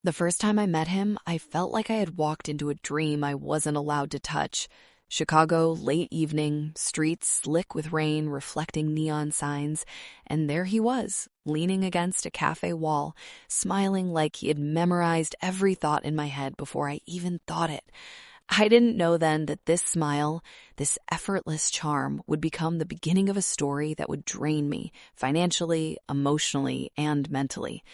The first time I met him, I felt like I had walked into a dream I wasn't allowed to touch. Chicago, late evening, streets slick with rain, reflecting neon signs, and there he was, leaning against a cafe wall, smiling like he had memorized every thought in my head before I even thought it. I didn't know then that this smile, this effortless charm, would become the beginning of a story that would drain me, financially, emotionally, and mentally.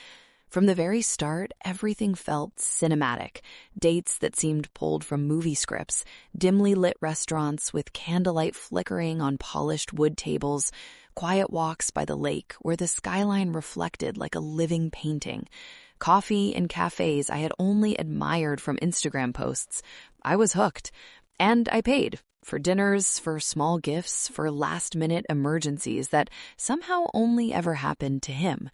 From the very start, everything felt cinematic. Dates that seemed pulled from movie scripts, dimly lit restaurants with candlelight flickering on polished wood tables, quiet walks by the lake where the skyline reflected like a living painting. Coffee in cafes I had only admired from Instagram posts. I was hooked. And I paid. For dinners, for small gifts, for last-minute emergencies that somehow only ever happened to him.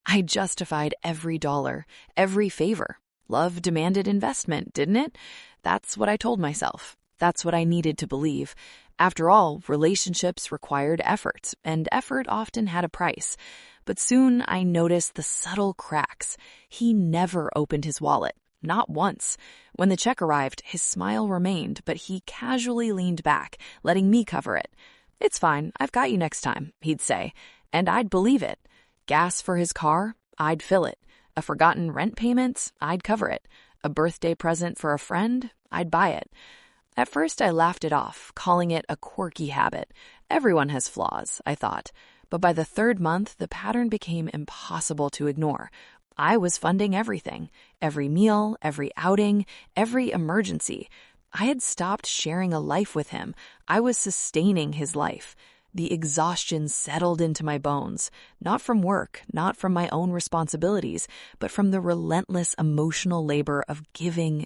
I justified every dollar, every favor. Love demanded investment, didn't it? That's what I told myself. That's what I needed to believe. After all, relationships required effort, and effort often had a price. But soon I noticed the subtle cracks. He never opened his wallet. Not once. When the check arrived, his smile remained, but he casually leaned back, letting me cover it. "It's fine, I've got you next time," he'd say, and I'd believe it. Gas for his car? I'd fill it. A forgotten rent payment? I'd cover it. A birthday present for a friend? I'd buy it. At first I laughed it off, calling it a quirky habit. Everyone has flaws, I thought. But by the third month, the pattern became impossible to ignore. I was funding everything. Every meal, every outing, every emergency. I had stopped sharing a life with him. I was sustaining his life. The exhaustion settled into my bones, not from work, not from my own responsibilities, but from the relentless emotional labor of giving,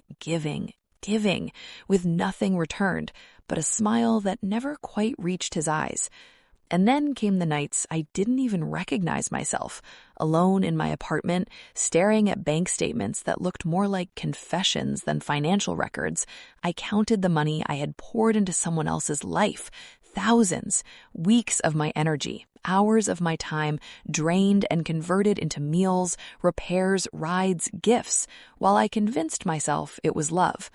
with nothing returned, but a smile that never quite reached his eyes. And then came the nights I didn't even recognize myself, alone in my apartment, staring at bank statements that looked more like confessions than financial records. I counted the money I had poured into someone else's life. Thousands, weeks of my energy, hours of my time drained and converted into meals, repairs, rides, gifts, while I convinced myself it was love.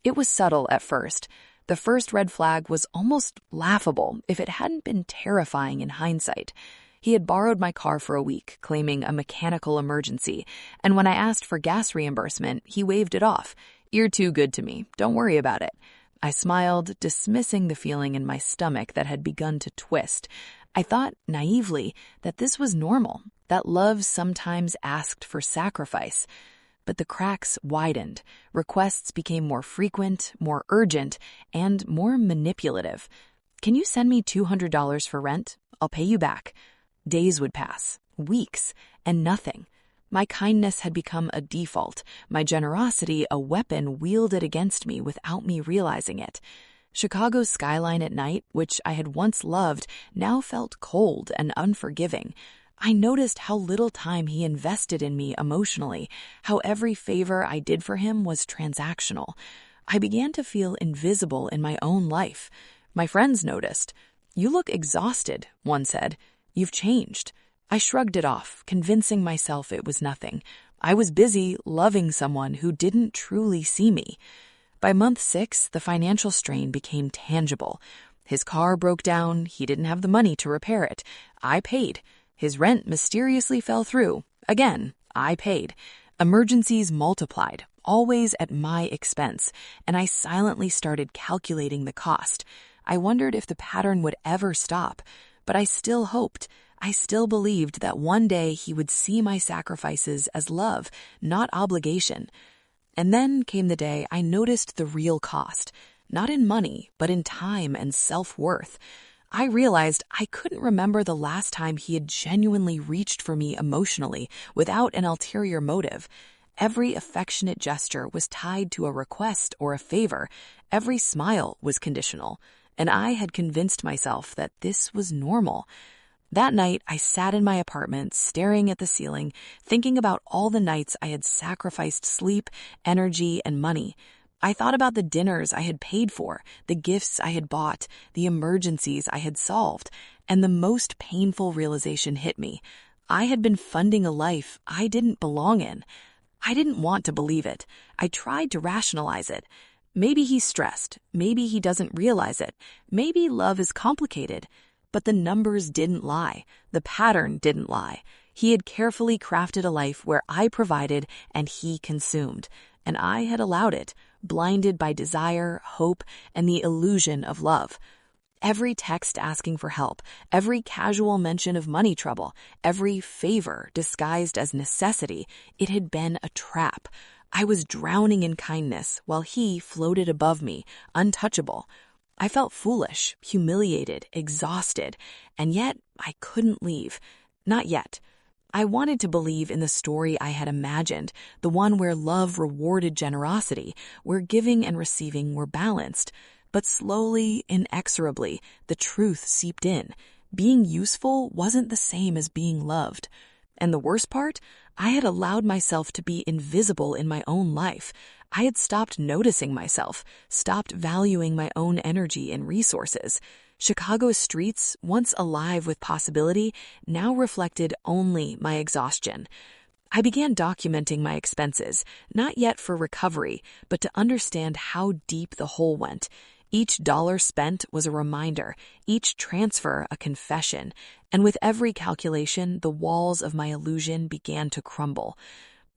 It was subtle at first. The first red flag was almost laughable if it hadn't been terrifying in hindsight. He had borrowed my car for a week, claiming a mechanical emergency, and when I asked for gas reimbursement, he waved it off. "You're too good to me. Don't worry about it." I smiled, dismissing the feeling in my stomach that had begun to twist. I thought, naively, that this was normal, that love sometimes asked for sacrifice. But the cracks widened. Requests became more frequent, more urgent, and more manipulative. "Can you send me $200 for rent? I'll pay you back." Days would pass, weeks, and nothing. My kindness had become a default, my generosity a weapon wielded against me without me realizing it. Chicago's skyline at night, which I had once loved, now felt cold and unforgiving. I noticed how little time he invested in me emotionally, how every favor I did for him was transactional. I began to feel invisible in my own life. My friends noticed. "You look exhausted," one said. "You've changed." I shrugged it off, convincing myself it was nothing. I was busy loving someone who didn't truly see me. By month 6, the financial strain became tangible. His car broke down, he didn't have the money to repair it. I paid. His rent mysteriously fell through. Again, I paid. Emergencies multiplied, always at my expense, and I silently started calculating the cost. I wondered if the pattern would ever stop, but I still hoped. I still believed that one day he would see my sacrifices as love, not obligation. And then came the day I noticed the real cost, not in money, but in time and self-worth. I realized I couldn't remember the last time he had genuinely reached for me emotionally without an ulterior motive. Every affectionate gesture was tied to a request or a favor. Every smile was conditional. And I had convinced myself that this was normal. That night, I sat in my apartment, staring at the ceiling, thinking about all the nights I had sacrificed sleep, energy, and money. I thought about the dinners I had paid for, the gifts I had bought, the emergencies I had solved, and the most painful realization hit me. I had been funding a life I didn't belong in. I didn't want to believe it. I tried to rationalize it. Maybe he's stressed. Maybe he doesn't realize it. Maybe love is complicated. But the numbers didn't lie. The pattern didn't lie. He had carefully crafted a life where I provided and he consumed. And I had allowed it, blinded by desire, hope, and the illusion of love. Every text asking for help, every casual mention of money trouble, every favor disguised as necessity, it had been a trap. I was drowning in kindness while he floated above me, untouchable. I felt foolish, humiliated, exhausted, and yet I couldn't leave. Not yet. I wanted to believe in the story I had imagined, the one where love rewarded generosity, where giving and receiving were balanced. But slowly, inexorably, the truth seeped in. Being useful wasn't the same as being loved. And the worst part? I had allowed myself to be invisible in my own life. I had stopped noticing myself, stopped valuing my own energy and resources. Chicago's streets, once alive with possibility, now reflected only my exhaustion. I began documenting my expenses, not yet for recovery, but to understand how deep the hole went. Each dollar spent was a reminder, each transfer a confession, and with every calculation, the walls of my illusion began to crumble.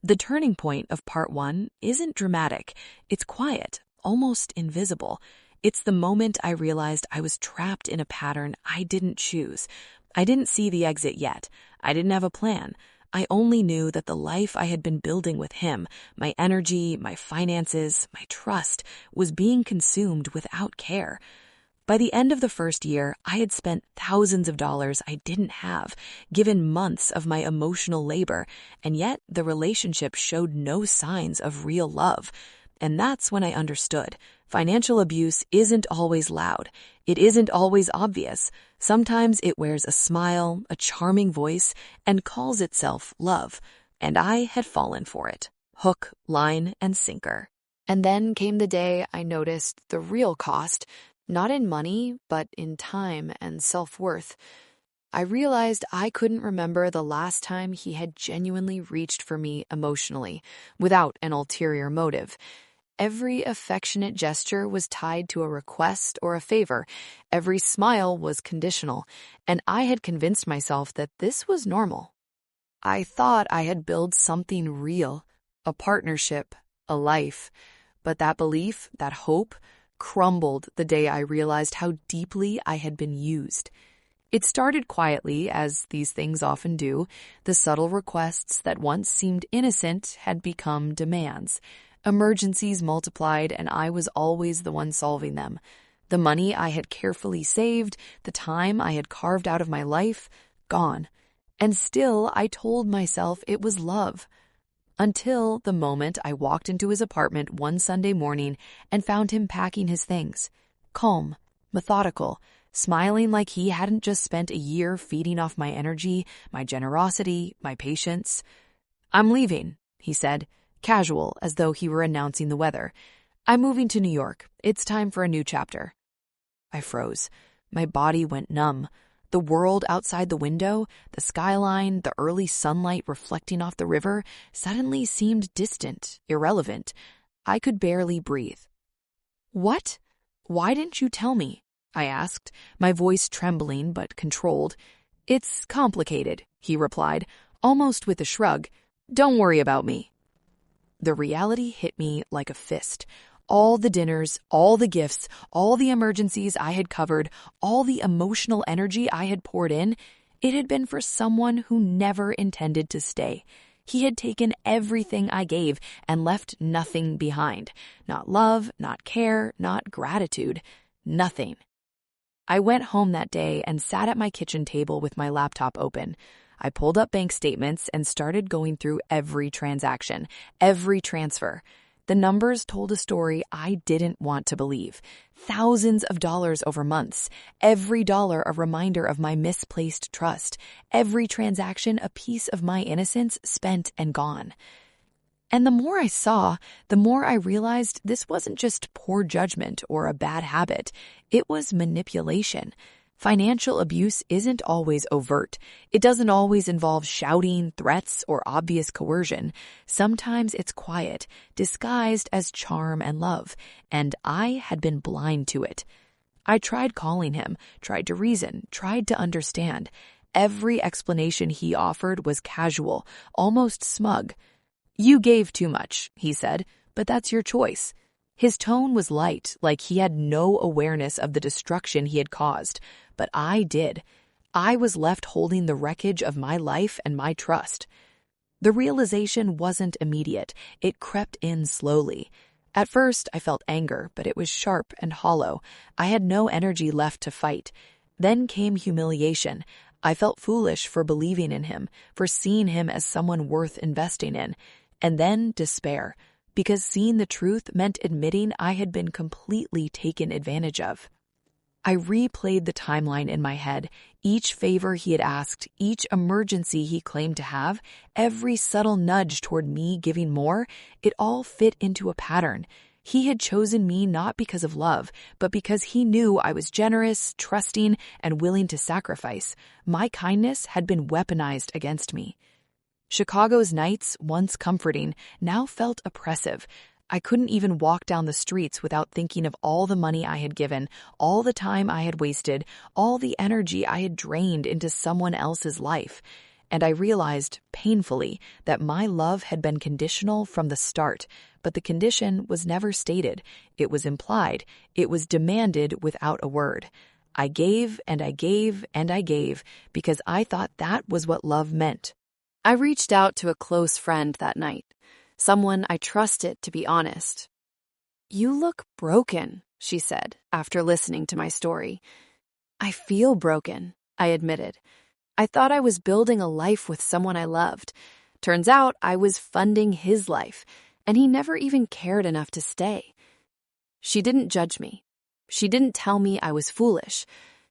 The turning point of part 1 isn't dramatic. It's quiet, almost invisible. It's the moment I realized I was trapped in a pattern I didn't choose. I didn't see the exit yet. I didn't have a plan. I only knew that the life I had been building with him, my energy, my finances, my trust, was being consumed without care. By the end of the first year, I had spent thousands of dollars I didn't have, given months of my emotional labor, and yet the relationship showed no signs of real love. And that's when I understood. Financial abuse isn't always loud. It isn't always obvious. Sometimes it wears a smile, a charming voice, and calls itself love. And I had fallen for it. Hook, line, and sinker. And then came the day I noticed the real cost, not in money, but in time and self-worth. I realized I couldn't remember the last time he had genuinely reached for me emotionally, without an ulterior motive. Every affectionate gesture was tied to a request or a favor. Every smile was conditional, and I had convinced myself that this was normal. I thought I had built something real, a partnership, a life. But that belief, that hope, crumbled the day I realized how deeply I had been used. It started quietly, as these things often do. The subtle requests that once seemed innocent had become demands. Emergencies multiplied, and I was always the one solving them. The money I had carefully saved, the time I had carved out of my life, gone. And still I told myself it was love. Until the moment I walked into his apartment one Sunday morning and found him packing his things. Calm, methodical, smiling like he hadn't just spent a year feeding off my energy, my generosity, my patience. "I'm leaving," he said, casual, as though he were announcing the weather. "I'm moving to New York. It's time for a new chapter." I froze. My body went numb. The world outside the window, the skyline, the early sunlight reflecting off the river, suddenly seemed distant, irrelevant. I could barely breathe. "What? Why didn't you tell me?" I asked, my voice trembling but controlled. "It's complicated," he replied, almost with a shrug. "Don't worry about me." The reality hit me like a fist. All the dinners, all the gifts, all the emergencies I had covered, all the emotional energy I had poured in, it had been for someone who never intended to stay. He had taken everything I gave and left nothing behind. Not love, not care, not gratitude. Nothing. I went home that day and sat at my kitchen table with my laptop open. I pulled up bank statements and started going through every transaction, every transfer. The numbers told a story I didn't want to believe. Thousands of dollars over months. Every dollar a reminder of my misplaced trust. Every transaction a piece of my innocence spent and gone. And the more I saw, the more I realized this wasn't just poor judgment or a bad habit. It was manipulation. Financial abuse isn't always overt. It doesn't always involve shouting, threats, or obvious coercion. Sometimes it's quiet, disguised as charm and love, and I had been blind to it. I tried calling him, tried to reason, tried to understand. Every explanation he offered was casual, almost smug. "You gave too much," he said, "but that's your choice." His tone was light, like he had no awareness of the destruction he had caused. But I did. I was left holding the wreckage of my life and my trust. The realization wasn't immediate. It crept in slowly. At first, I felt anger, but it was sharp and hollow. I had no energy left to fight. Then came humiliation. I felt foolish for believing in him, for seeing him as someone worth investing in. And then despair, because seeing the truth meant admitting I had been completely taken advantage of. I replayed the timeline in my head, each favor he had asked, each emergency he claimed to have, every subtle nudge toward me giving more. It all fit into a pattern. He had chosen me not because of love, but because he knew I was generous, trusting, and willing to sacrifice. My kindness had been weaponized against me. Chicago's nights, once comforting, now felt oppressive. I couldn't even walk down the streets without thinking of all the money I had given, all the time I had wasted, all the energy I had drained into someone else's life. And I realized, painfully, that my love had been conditional from the start, but the condition was never stated. It was implied. It was demanded without a word. I gave and I gave and I gave because I thought that was what love meant. I reached out to a close friend that night, someone I trusted to be honest. "You look broken," she said, after listening to my story. "I feel broken," I admitted. "I thought I was building a life with someone I loved. Turns out I was funding his life, and he never even cared enough to stay." She didn't judge me. She didn't tell me I was foolish.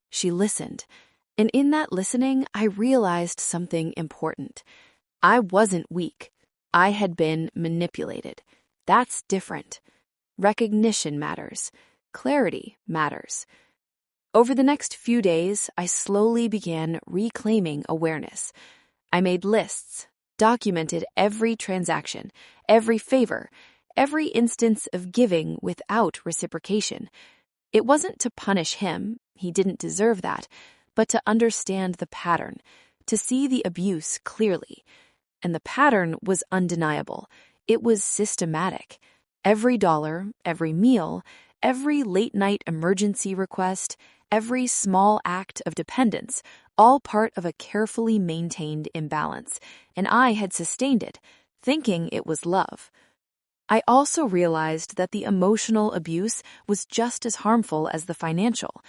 She listened. And in that listening, I realized something important. I wasn't weak. I had been manipulated. That's different. Recognition matters. Clarity matters. Over the next few days, I slowly began reclaiming awareness. I made lists, documented every transaction, every favor, every instance of giving without reciprocation. It wasn't to punish him, he didn't deserve that, but to understand the pattern, to see the abuse clearly. And the pattern was undeniable. It was systematic. Every dollar, every meal, every late-night emergency request, every small act of dependence, all part of a carefully maintained imbalance, and I had sustained it, thinking it was love. I also realized that the emotional abuse was just as harmful as the financial.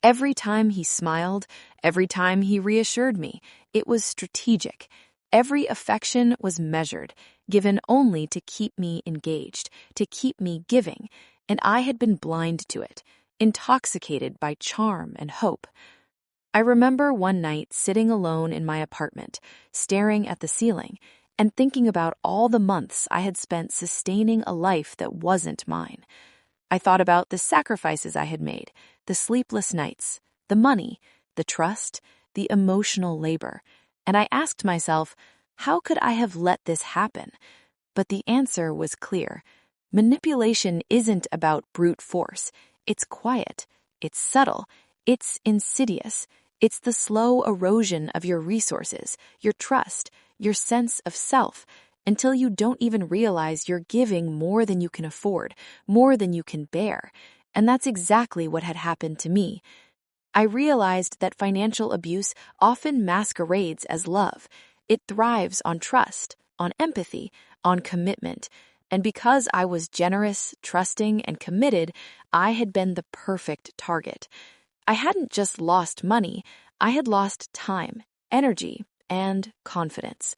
Every time he smiled, every time he reassured me, it was strategic. Every affection was measured, given only to keep me engaged, to keep me giving, and I had been blind to it, intoxicated by charm and hope. I remember one night sitting alone in my apartment, staring at the ceiling, and thinking about all the months I had spent sustaining a life that wasn't mine. I thought about the sacrifices I had made, the sleepless nights, the money, the trust, the emotional labor, and I asked myself, how could I have let this happen? But the answer was clear. Manipulation isn't about brute force. It's quiet. It's subtle. It's insidious. It's the slow erosion of your resources, your trust, your sense of self, until you don't even realize you're giving more than you can afford, more than you can bear. And that's exactly what had happened to me. I realized that financial abuse often masquerades as love. It thrives on trust, on empathy, on commitment. And because I was generous, trusting, and committed, I had been the perfect target. I hadn't just lost money, I had lost time, energy, and confidence.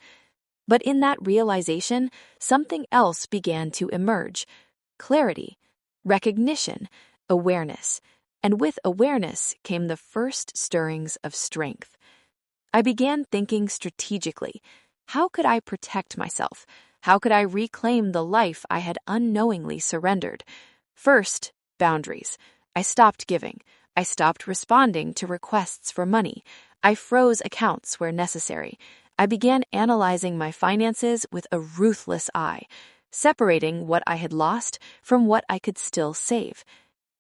But in that realization, something else began to emerge. Clarity, recognition, awareness. And with awareness came the first stirrings of strength. I began thinking strategically. How could I protect myself? How could I reclaim the life I had unknowingly surrendered? First, boundaries. I stopped giving. I stopped responding to requests for money. I froze accounts where necessary. I began analyzing my finances with a ruthless eye, separating what I had lost from what I could still save.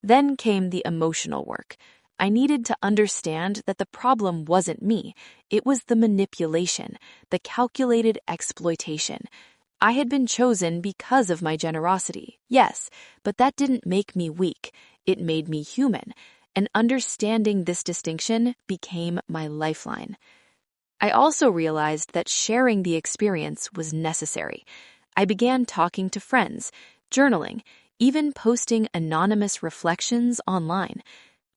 Then came the emotional work. I needed to understand that the problem wasn't me. It was the manipulation, the calculated exploitation. I had been chosen because of my generosity, yes, but that didn't make me weak. It made me human, and understanding this distinction became my lifeline. I also realized that sharing the experience was necessary. I began talking to friends, journaling, even posting anonymous reflections online.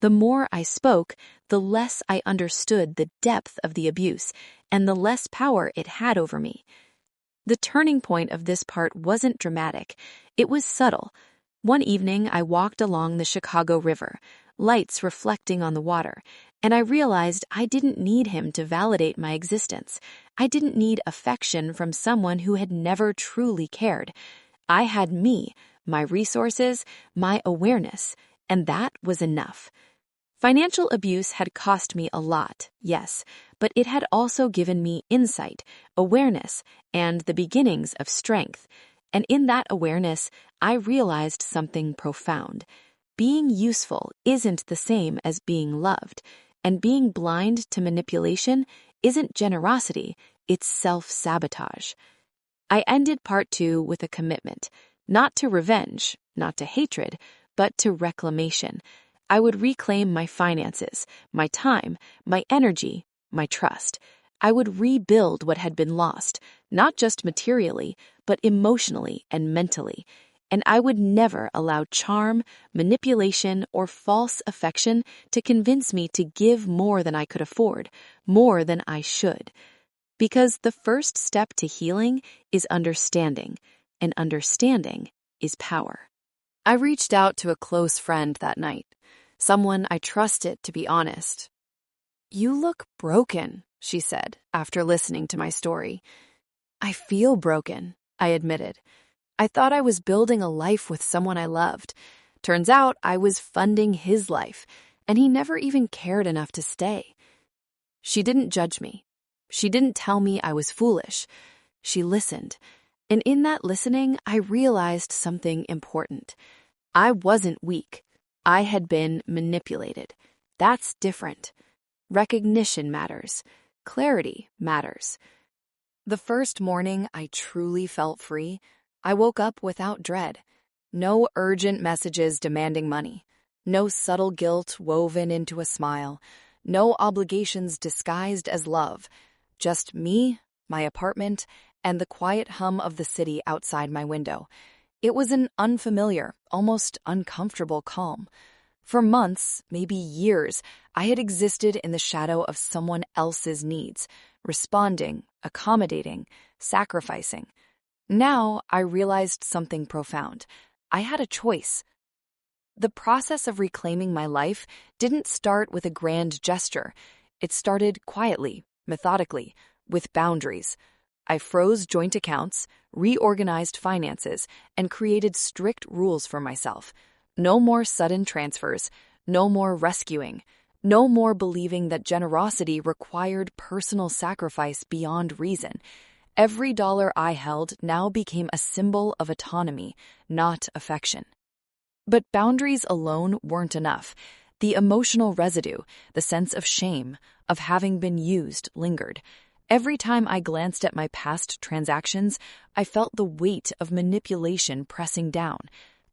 The more I spoke, the less I understood the depth of the abuse and the less power it had over me. The turning point of this part wasn't dramatic. It was subtle. One evening, I walked along the Chicago River, lights reflecting on the water, and I realized I didn't need him to validate my existence. I didn't need affection from someone who had never truly cared. I had me, my resources, my awareness, and that was enough. Financial abuse had cost me a lot, yes, but it had also given me insight, awareness, and the beginnings of strength. And in that awareness, I realized something profound. Being useful isn't the same as being loved, and being blind to manipulation isn't generosity, it's self-sabotage. I ended part 2 with a commitment, not to revenge, not to hatred, but to reclamation. I would reclaim my finances, my time, my energy, my trust. I would rebuild what had been lost, not just materially, but emotionally and mentally. And I would never allow charm, manipulation, or false affection to convince me to give more than I could afford, more than I should. Because the first step to healing is understanding, and understanding is power. I reached out to a close friend that night, someone I trusted to be honest. "You look broken," she said, after listening to my story. "I feel broken," I admitted. "I thought I was building a life with someone I loved. Turns out I was funding his life, and he never even cared enough to stay." She didn't judge me. She didn't tell me I was foolish. She listened. And in that listening, I realized something important. I wasn't weak. I had been manipulated. That's different. Recognition matters. Clarity matters. The first morning I truly felt free, I woke up without dread. No urgent messages demanding money. No subtle guilt woven into a smile. No obligations disguised as love. Just me, my apartment, and the quiet hum of the city outside my window. It was an unfamiliar, almost uncomfortable calm. For months, maybe years, I had existed in the shadow of someone else's needs, responding, accommodating, sacrificing. Now I realized something profound. I had a choice. The process of reclaiming my life didn't start with a grand gesture. It started quietly, methodically, with boundaries. I froze joint accounts, reorganized finances, and created strict rules for myself. No more sudden transfers, no more rescuing, no more believing that generosity required personal sacrifice beyond reason. Every dollar I held now became a symbol of autonomy, not affection. But boundaries alone weren't enough. The emotional residue, the sense of shame, of having been used, lingered. Every time I glanced at my past transactions, I felt the weight of manipulation pressing down.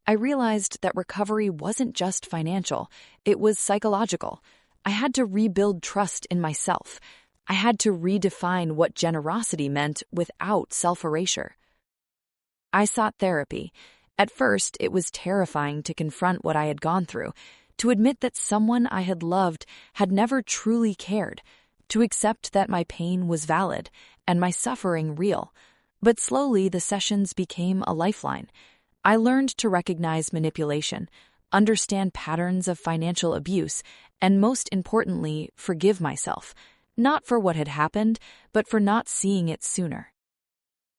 I realized that recovery wasn't just financial, it was psychological. I had to rebuild trust in myself. I had to redefine what generosity meant without self-erasure. I sought therapy. At first, it was terrifying to confront what I had gone through, to admit that someone I had loved had never truly cared, to accept that my pain was valid and my suffering real. But slowly, the sessions became a lifeline. I learned to recognize manipulation, understand patterns of financial abuse, and most importantly, forgive myself, not for what had happened, but for not seeing it sooner.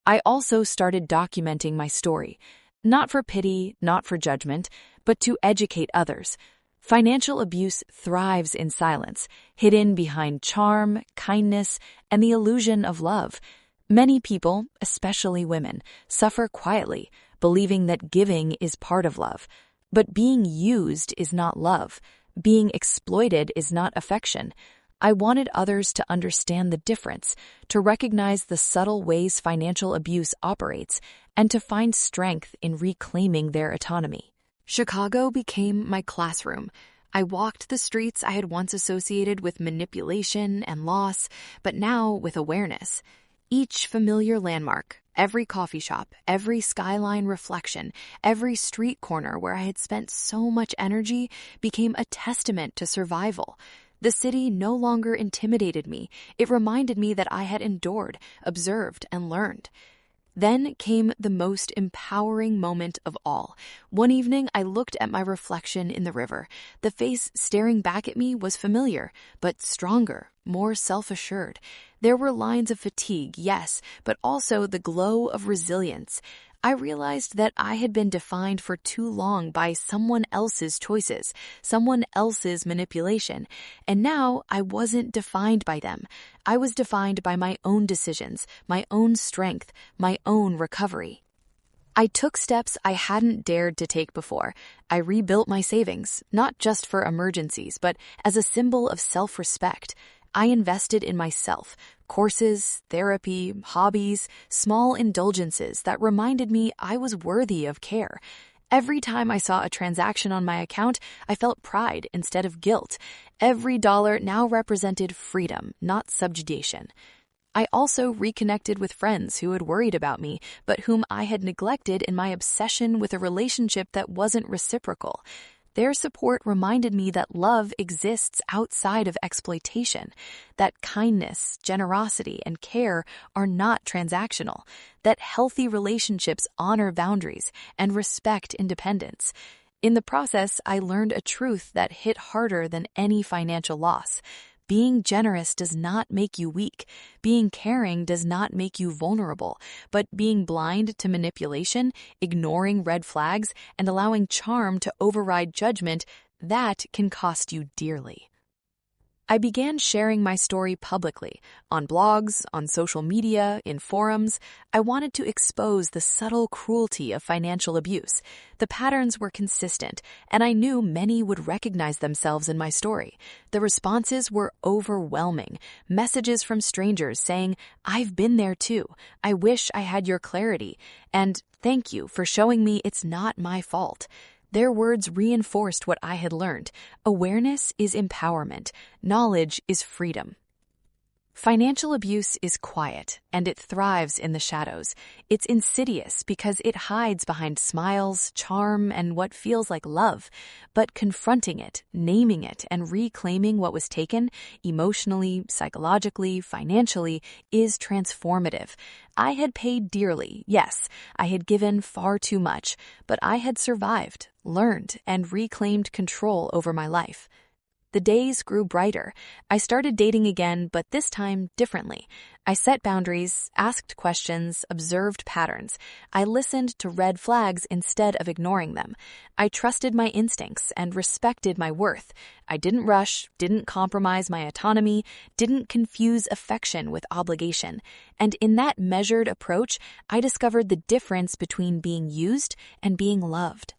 I also started documenting my story, not for pity, not for judgment, but to educate others. Financial abuse thrives in silence, hidden behind charm, kindness, and the illusion of love. Many people, especially women, suffer quietly, believing that giving is part of love. But being used is not love. Being exploited is not affection. I wanted others to understand the difference, to recognize the subtle ways financial abuse operates, and to find strength in reclaiming their autonomy. Chicago became my classroom. I walked the streets I had once associated with manipulation and loss, but now with awareness. Each familiar landmark, every coffee shop, every skyline reflection, every street corner where I had spent so much energy became a testament to survival. The city no longer intimidated me. It reminded me that I had endured, observed, and learned. Then came the most empowering moment of all. One evening, I looked at my reflection in the river. The face staring back at me was familiar, but stronger, more self-assured. There were lines of fatigue, yes, but also the glow of resilience. I realized that I had been defined for too long by someone else's choices, someone else's manipulation, and now I wasn't defined by them. I was defined by my own decisions, my own strength, my own recovery. I took steps I hadn't dared to take before. I rebuilt my savings, not just for emergencies, but as a symbol of self-respect. I invested in myself, courses, therapy, hobbies, small indulgences that reminded me I was worthy of care. Every time I saw a transaction on my account, I felt pride instead of guilt. Every dollar now represented freedom, not subjugation. I also reconnected with friends who had worried about me, but whom I had neglected in my obsession with a relationship that wasn't reciprocal. Their support reminded me that love exists outside of exploitation, that kindness, generosity, and care are not transactional, that healthy relationships honor boundaries and respect independence. In the process, I learned a truth that hit harder than any financial loss. Being generous does not make you weak. Being caring does not make you vulnerable. But being blind to manipulation, ignoring red flags, and allowing charm to override judgment, that can cost you dearly. I began sharing my story publicly, on blogs, on social media, in forums. I wanted to expose the subtle cruelty of financial abuse. The patterns were consistent, and I knew many would recognize themselves in my story. The responses were overwhelming. Messages from strangers saying, "I've been there too. I wish I had your clarity," and "Thank you for showing me it's not my fault." Their words reinforced what I had learned. Awareness is empowerment. Knowledge is freedom. Financial abuse is quiet, and it thrives in the shadows. It's insidious because it hides behind smiles, charm, and what feels like love. But confronting it, naming it, and reclaiming what was taken, emotionally, psychologically, financially, is transformative. I had paid dearly, yes. I had given far too much, but I had survived, learned, and reclaimed control over my life. The days grew brighter. I started dating again, but this time differently. I set boundaries, asked questions, observed patterns. I listened to red flags instead of ignoring them. I trusted my instincts and respected my worth. I didn't rush, didn't compromise my autonomy, didn't confuse affection with obligation. And in that measured approach, I discovered the difference between being used and being loved.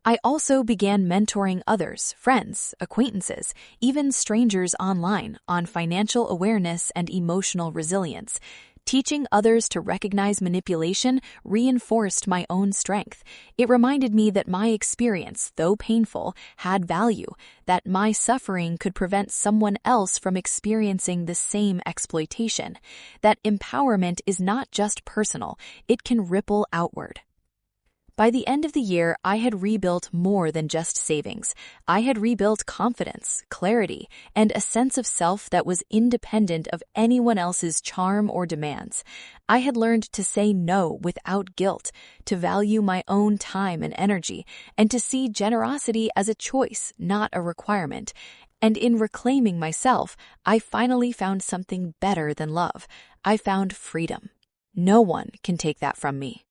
I also began mentoring others, friends, acquaintances, even strangers online on financial awareness and emotional resilience. Teaching others to recognize manipulation reinforced my own strength. It reminded me that my experience, though painful, had value, that my suffering could prevent someone else from experiencing the same exploitation, that empowerment is not just personal, it can ripple outward. By the end of the year, I had rebuilt more than just savings. I had rebuilt confidence, clarity, and a sense of self that was independent of anyone else's charm or demands. I had learned to say no without guilt, to value my own time and energy, and to see generosity as a choice, not a requirement. And in reclaiming myself, I finally found something better than love. I found freedom. No one can take that from me.